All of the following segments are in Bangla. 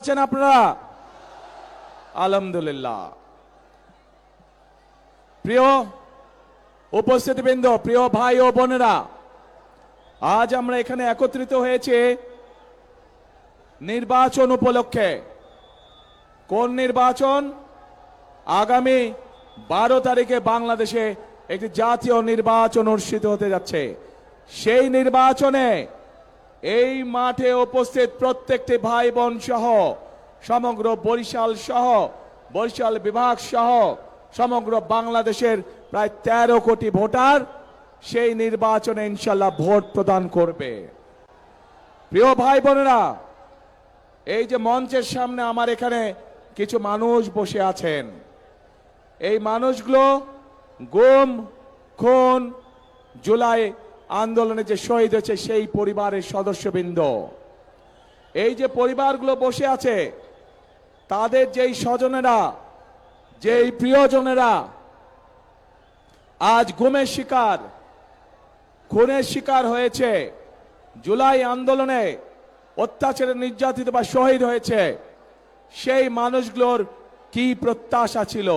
পাচ্ছেন আপনারা? আলহামদুলিল্লাহ। প্রিয় উপস্থিতিবৃন্দ, প্রিয় ভাই ও বোনেরা, আজ আমরা এখানে একত্রিত হয়েছে নির্বাচন উপলক্ষে। কোন নির্বাচন? আগামী 12 তারিখে বাংলাদেশে একটি জাতীয় নির্বাচন অনুষ্ঠিত হতে যাচ্ছে। সেই নির্বাচনে এই মাঠে উপস্থিত প্রত্যেকটি ভাই বোন সহ সমগ্র বরিশাল বিভাগ সহ সমগ্র বাংলাদেশের প্রায় 13 কোটি ভোটার সেই নির্বাচনে ইনশাল্লাহ ভোট প্রদান করবে। প্রিয় ভাই বোনেরা, এই যে মঞ্চের সামনে আমার এখানে কিছু মানুষ বসে আছেন, এই মানুষগুলো গুম, খুন, জুলাই আন্দোলনে যে শহীদ হয়েছে সেই পরিবারের সদস্যবৃন্দ। এই যে পরিবারগুলো বসে আছে, তাদের যেই স্বজনেরা, যেই প্রিয়জনেরা আজ গুমের শিকার, খুনের শিকার হয়েছে, জুলাই আন্দোলনে অত্যাচারে নির্যাতিত বা শহীদ হয়েছে, সেই মানুষগুলোর কি প্রত্যাশা ছিল?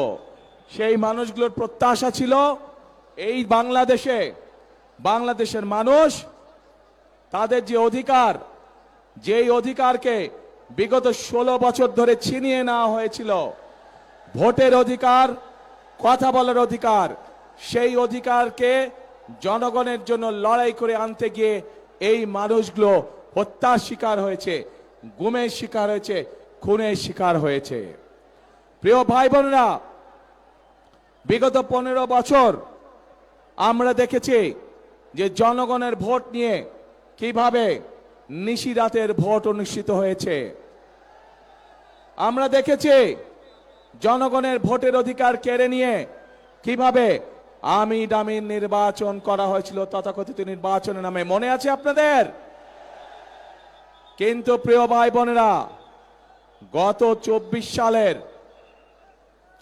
সেই মানুষগুলোর প্রত্যাশা ছিল এই বাংলাদেশের মানুষ তাদের যে অধিকার, যেই অধিকারকে বিগত 16 বছর ধরে ছিনিয়ে নেওয়া হয়েছিল, ভোটের অধিকার, কথা বলার অধিকার, সেই অধিকারকে জনগণের জন্য লড়াই করে আনতে গিয়ে এই মানুষগুলো হত্যার শিকার হয়েছে, গুমের শিকার হয়েছে, খুনের শিকার হয়েছে। প্রিয় ভাই বোনেরা, বিগত 15 বছর আমরা দেখেছি যে জনগণের ভোট নিয়ে কিভাবে নিশিরাতের ভোট অনুষ্ঠিত হয়েছে। আমরা দেখেছি জনগণের ভোটের অধিকার কেড়ে নিয়ে কিভাবে আমির দামির নির্বাচন করা হয়েছিল তথাকথিত নির্বাচনের নামে, মনে আছে আপনাদের? কিন্তু প্রিয় ভাই বোনেরা, গত 24 সালের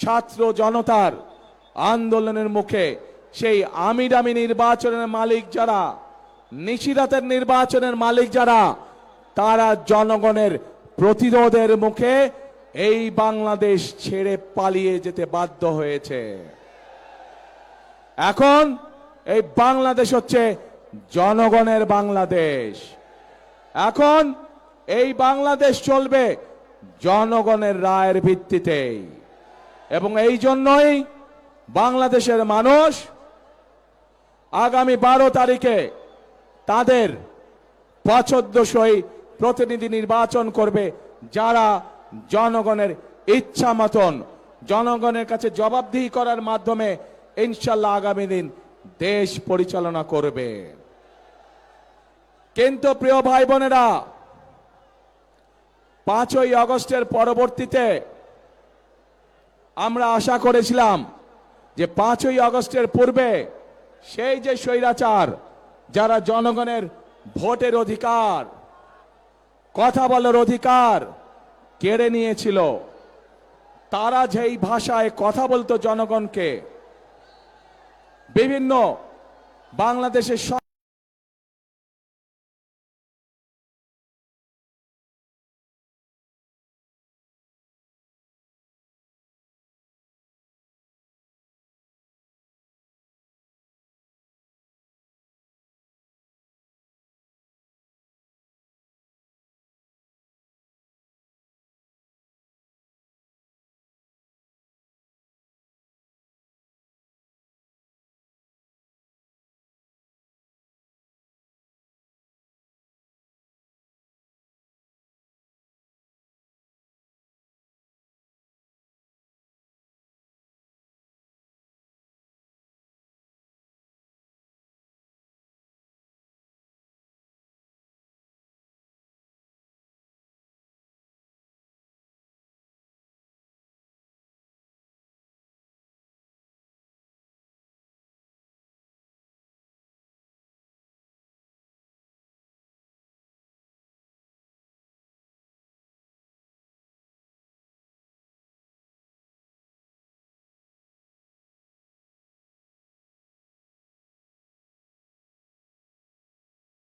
ছাত্র জনতার আন্দোলনের মুখে সেই আমির দামি নির্বাচনের মালিক যারা, নিশিরাতের নির্বাচনের মালিক যারা, তারা জনগণের প্রতিরোধের মুখে এই বাংলাদেশ ছেড়ে পালিয়ে যেতে বাধ্য হয়েছে। এখন এই বাংলাদেশ হচ্ছে জনগণের বাংলাদেশ। এখন এই বাংলাদেশ চলবে জনগণের রায়ের ভিত্তিতে, এবং এই জন্যই বাংলাদেশের মানুষ আগামী 12 তারিখে তাদের পছন্দসই প্রতিনিধি নির্বাচন করবে, যারা জনগণের ইচ্ছা মতন জনগণের কাছে জবাবদিহি করার মাধ্যমে ইনশাল্লাহ আগামী দিন দেশ পরিচালনা করবে। কিন্তু প্রিয় ভাই বোনেরা, 5ই আগস্টের পরবর্তীতে আমরা আশা করেছিলাম যে 5ই আগস্টের পূর্বে সেই যে স্বৈরাচার, যারা জনগণের ভোটের অধিকার, কথা বলার অধিকার কেড়ে নিয়েছিল, তারা যেই ভাষায় কথা বলতো জনগণকে, বিভিন্ন বাংলাদেশের